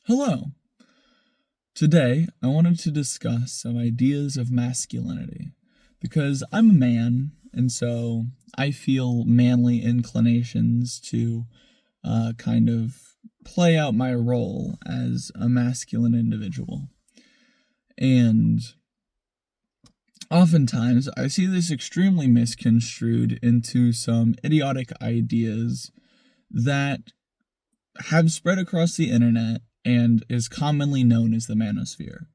Hello. Today, I wanted to discuss some ideas of masculinity because I'm a man, and so I feel manly inclinations to kind of play out my role as a masculine individual. And oftentimes, I see this extremely misconstrued into some idiotic ideas that have spread across the internet and is commonly known as the manosphere.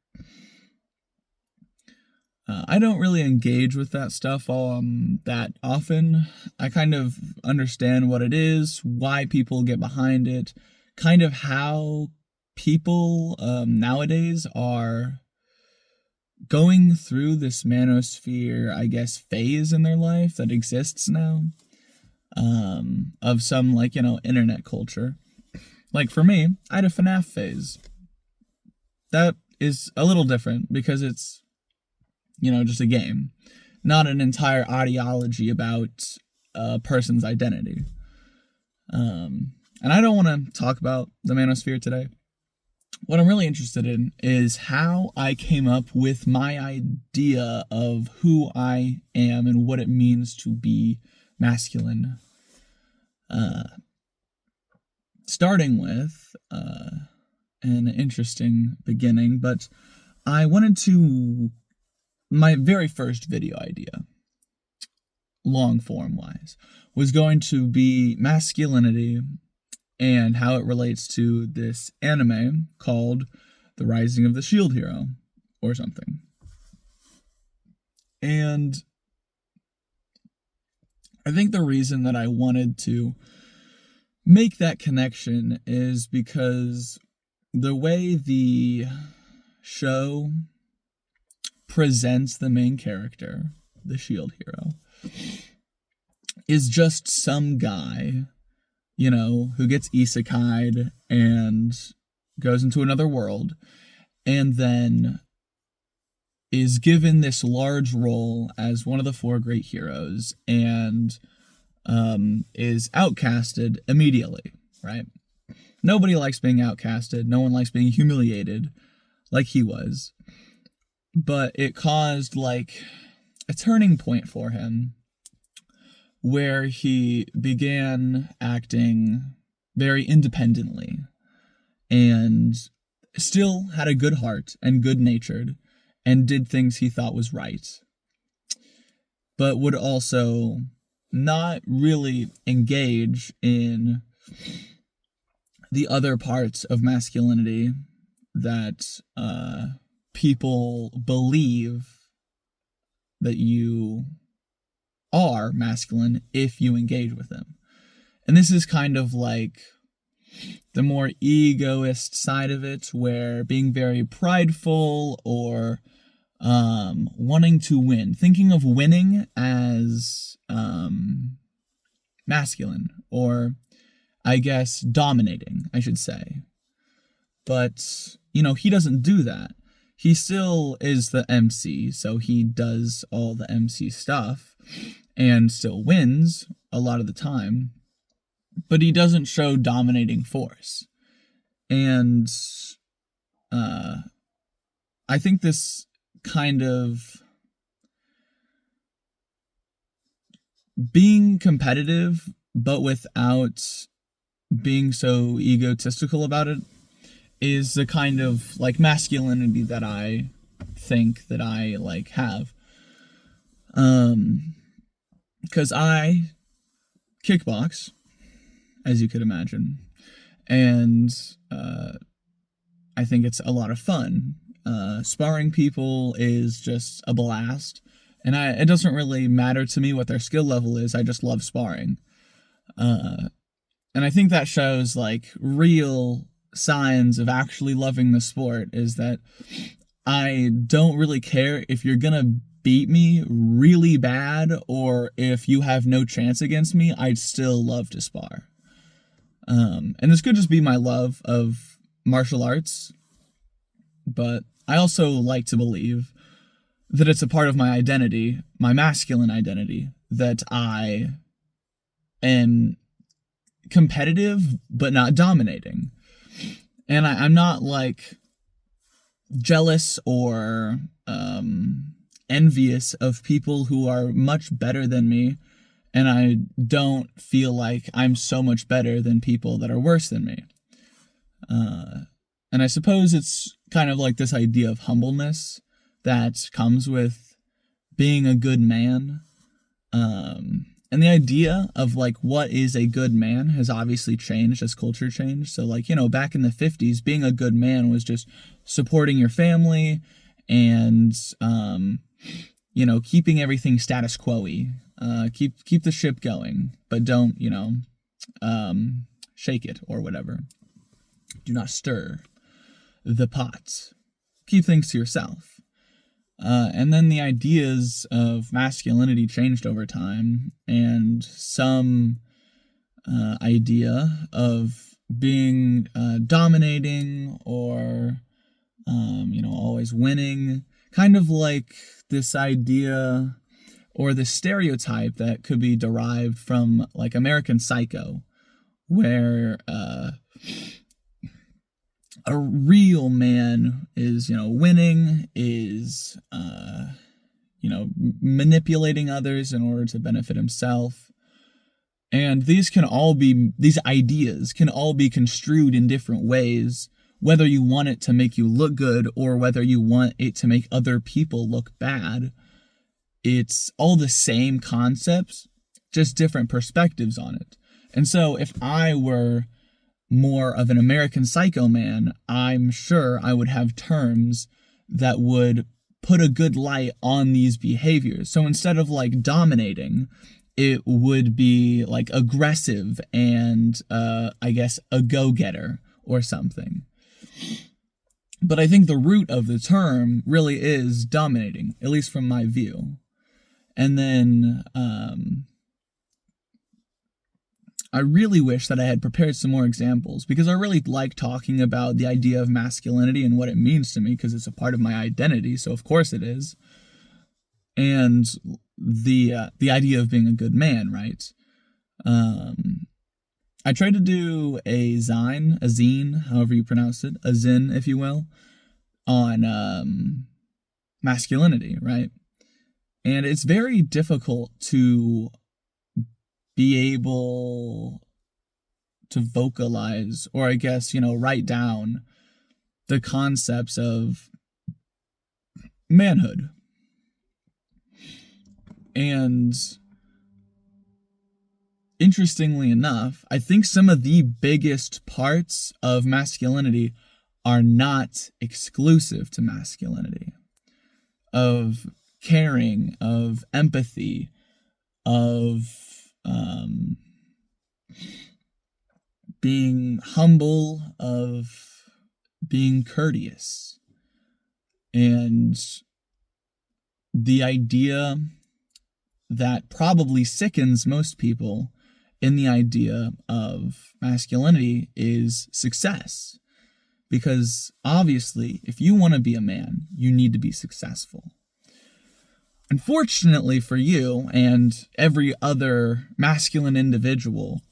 I don't really engage with that stuff that often. I kind of understand what it is, why people get behind it, kind of how people nowadays are going through this manosphere, I guess, phase in their life that exists now, of some, internet culture. Like for me, I had a FNAF phase. That is a little different because it's, just a game, not an entire ideology about a person's identity. And I don't want to talk about the manosphere today. What I'm really interested in is how I came up with my idea of who I am and what it means to be masculine. Starting with an interesting beginning, but my very first video idea, long form wise, was going to be masculinity and how it relates to this anime called The Rising of the Shield Hero, or something. And I think the reason that I wanted to make that connection is because the way the show presents the main character, the shield hero, is just some guy, who gets isekai'd and goes into another world and then is given this large role as one of the four great heroes and is outcasted immediately, right? Nobody likes being outcasted. No one likes being humiliated like he was. But it caused, a turning point for him where he began acting very independently and still had a good heart and good-natured and did things he thought was right, but would also not really engage in the other parts of masculinity that people believe that you are masculine if you engage with them. And this is kind of like the more egoist side of it, where being very prideful or wanting to win, thinking of winning as masculine, or I guess dominating, I should say. But, he doesn't do that. He still is the MC, so he does all the MC stuff and still wins a lot of the time, but he doesn't show dominating force. And I think this kind of being competitive, but without being so egotistical about it, is the kind of masculinity that I think that I have. Because I kickbox, as you could imagine, and I think it's a lot of fun. Sparring people is just a blast, and it doesn't really matter to me what their skill level is. I just love sparring. And I think that shows real signs of actually loving the sport, is that I don't really care if you're gonna beat me really bad or if you have no chance against me. I'd still love to spar. And this could just be my love of martial arts, but I also like to believe that it's a part of my identity, my masculine identity, that I am competitive but not dominating. And I'm not like jealous or envious of people who are much better than me, and I don't feel like I'm so much better than people that are worse than me. And I suppose it's kind of like this idea of humbleness that comes with being a good man. And the idea of like what is a good man has obviously changed as culture changed. So like, back in the 50s, being a good man was just supporting your family and, keeping everything status quo-y. Keep the ship going, but don't, shake it or whatever. Do not stir the pot. Keep things to yourself. And then the ideas of masculinity changed over time, and some idea of being dominating or, always winning, kind of like this idea or the stereotype that could be derived from like American Psycho, where a real man is, winning, is, manipulating others in order to benefit himself. And these ideas can all be construed in different ways, whether you want it to make you look good or whether you want it to make other people look bad. It's all the same concepts, just different perspectives on it. And so if I were more of an American Psycho man, I'm sure I would have terms that would put a good light on these behaviors. So instead of like dominating, it would be like aggressive and I guess a go-getter or something. But I think the root of the term really is dominating, at least from my view. And then I really wish that I had prepared some more examples, because I really like talking about the idea of masculinity and what it means to me, because it's a part of my identity, so of course it is. And the idea of being a good man, right? I tried to do a zine, however you pronounce it, a zine, if you will, on masculinity, right? And it's very difficult to be able to vocalize, or I guess, write down the concepts of manhood. And interestingly enough, I think some of the biggest parts of masculinity are not exclusive to masculinity. Of caring, of empathy, of being humble, of being courteous. And the idea that probably sickens most people in the idea of masculinity is success. Because obviously, if you want to be a man, you need to be successful. Unfortunately for you and every other masculine individual,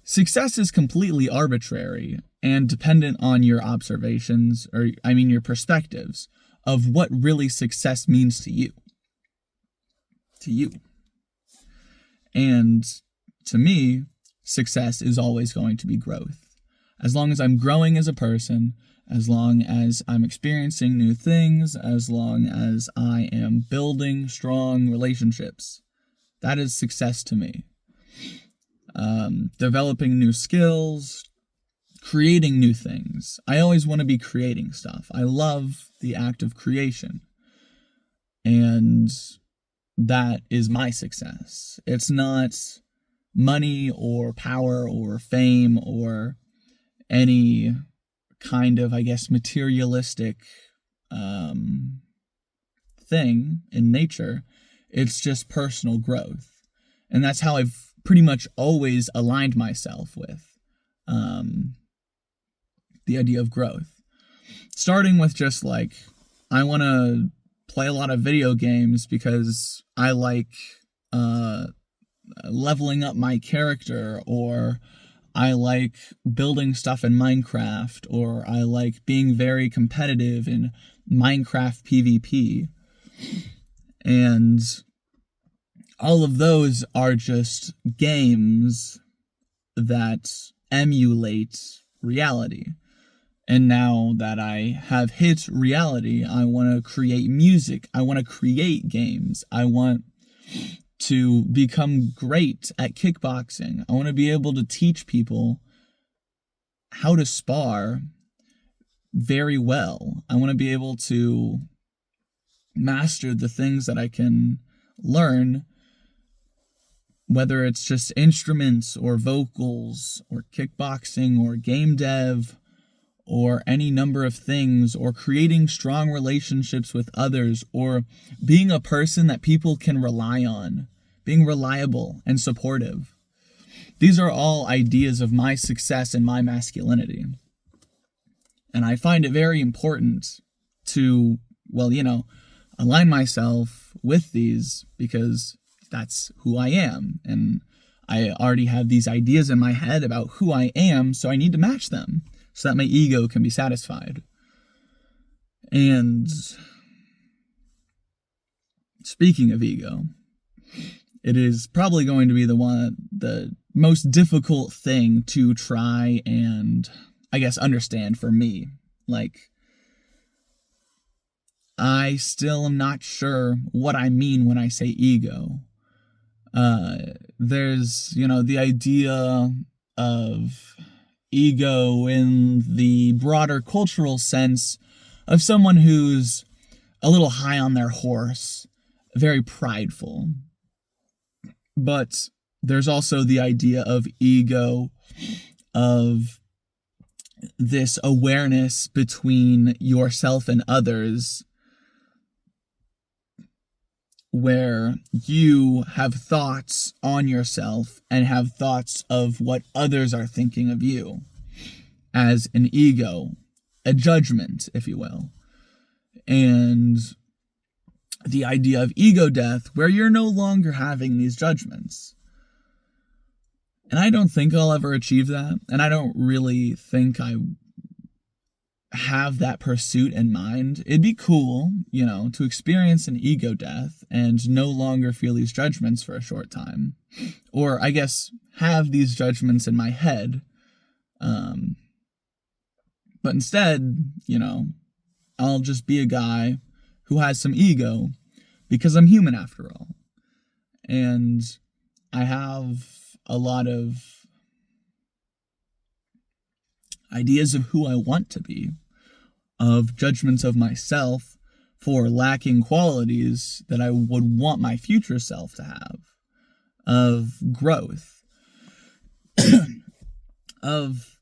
success is completely arbitrary and dependent on your observations, your perspectives of what really success means to you. To you. And to me, success is always going to be growth. As long as I'm growing as a person, as long as I'm experiencing new things, as long as I am building strong relationships, that is success to me. Developing new skills, creating new things. I always want to be creating stuff. I love the act of creation. And that is my success. It's not money or power or fame or any kind of, I guess, materialistic thing in nature. It's just personal growth. And that's how I've pretty much always aligned myself with the idea of growth. Starting with just like, I want to play a lot of video games because I like leveling up my character, or I like building stuff in Minecraft, or I like being very competitive in Minecraft PvP. And all of those are just games that emulate reality. And now that I have hit reality, I want to create music. I want to create games. I want to become great at kickboxing. I want to be able to teach people how to spar very well. I want to be able to master the things that I can learn, whether it's just instruments or vocals or kickboxing or game dev or any number of things, or creating strong relationships with others, or being a person that people can rely on, being reliable and supportive. These are all ideas of my success and my masculinity. And I find it very important to, align myself with these, because that's who I am. And I already have these ideas in my head about who I am, so I need to match them so that my ego can be satisfied. And speaking of ego, it is probably going to be the most difficult thing to try and, I guess, understand for me. Like, I still am not sure what I mean when I say ego. There's, the idea of ego in the broader cultural sense of someone who's a little high on their horse, very prideful. But there's also the idea of ego, of this awareness between yourself and others, where you have thoughts on yourself and have thoughts of what others are thinking of you, as an ego, a judgment, if you will. And the idea of ego death, where you're no longer having these judgments. And I don't think I'll ever achieve that, and I don't really think I have that pursuit in mind. It'd be cool, to experience an ego death and no longer feel these judgments for a short time. Or, I guess, have these judgments in my head. But instead, I'll just be a guy who has some ego, because I'm human after all. And I have a lot of ideas of who I want to be, of judgments of myself for lacking qualities that I would want my future self to have, of growth, of,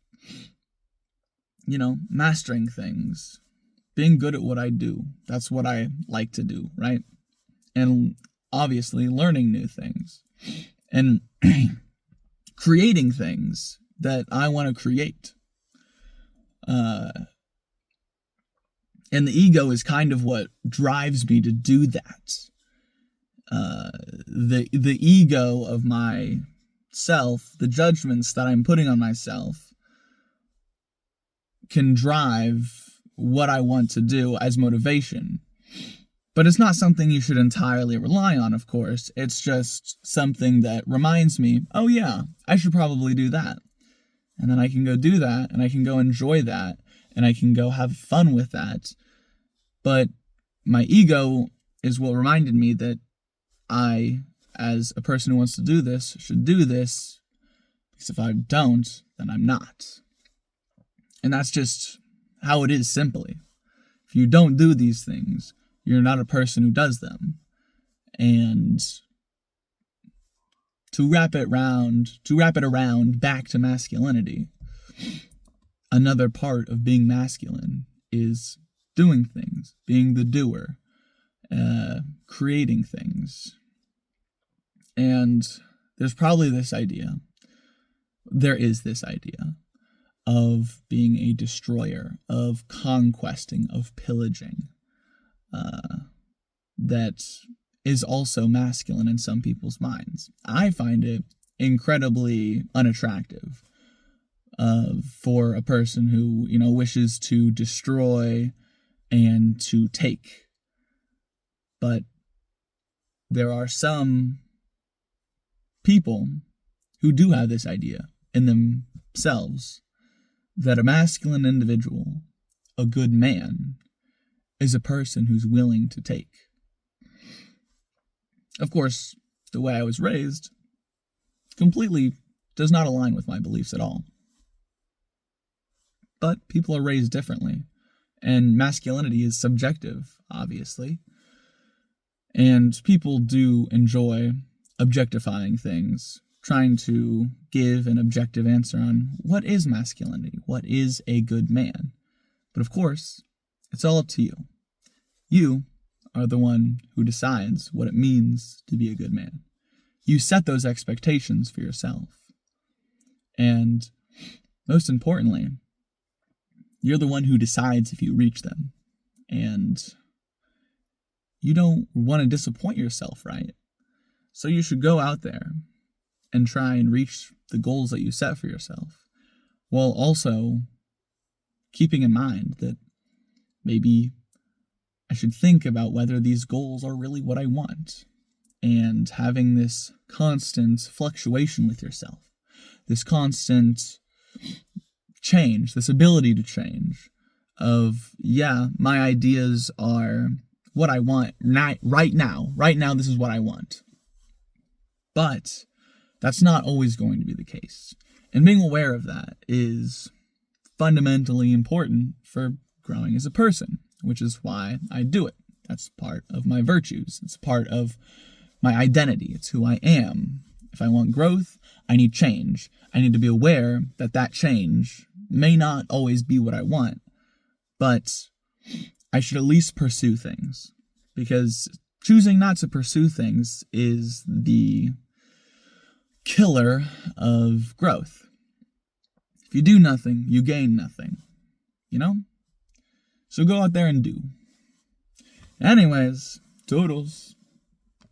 mastering things, being good at what I do. That's what I like to do, right? And obviously learning new things and creating things that I want to create. And the ego is kind of what drives me to do that. The ego of myself, the judgments that I'm putting on myself, can drive what I want to do as motivation. But it's not something you should entirely rely on, of course. It's just something that reminds me, oh yeah, I should probably do that. And then I can go do that, and I can go enjoy that, and I can go have fun with that. But my ego is what reminded me that I, as a person who wants to do this, should do this, because if I don't, then I'm not. And that's just how it is, simply. If you don't do these things, you're not a person who does them. And to wrap it around back to masculinity, another part of being masculine is doing things, being the doer, creating things. And there is this idea of being a destroyer, of conquesting, of pillaging, that is also masculine in some people's minds. I find it incredibly unattractive. for a person who, wishes to destroy and to take. But there are some people who do have this idea in themselves that a masculine individual, a good man, is a person who's willing to take. Of course, the way I was raised completely does not align with my beliefs at all. But people are raised differently, and masculinity is subjective, obviously. And people do enjoy objectifying things, trying to give an objective answer on what is masculinity, what is a good man. But of course, it's all up to you. You are the one who decides what it means to be a good man. You set those expectations for yourself. And most importantly, you're the one who decides if you reach them. And you don't want to disappoint yourself, right? So you should go out there and try and reach the goals that you set for yourself, while also keeping in mind that maybe I should think about whether these goals are really what I want, and having this constant fluctuation with yourself, this constant change, this ability to change of, yeah, my ideas are what I want right now. Right now, this is what I want. But that's not always going to be the case. And being aware of that is fundamentally important for growing as a person, which is why I do it. That's part of my virtues. It's part of my identity. It's who I am. If I want growth, I need change. I need to be aware that that change may not always be what I want, but I should at least pursue things, because choosing not to pursue things is the killer of growth. If you do nothing, you gain nothing, So go out there and do. Anyways, toodles.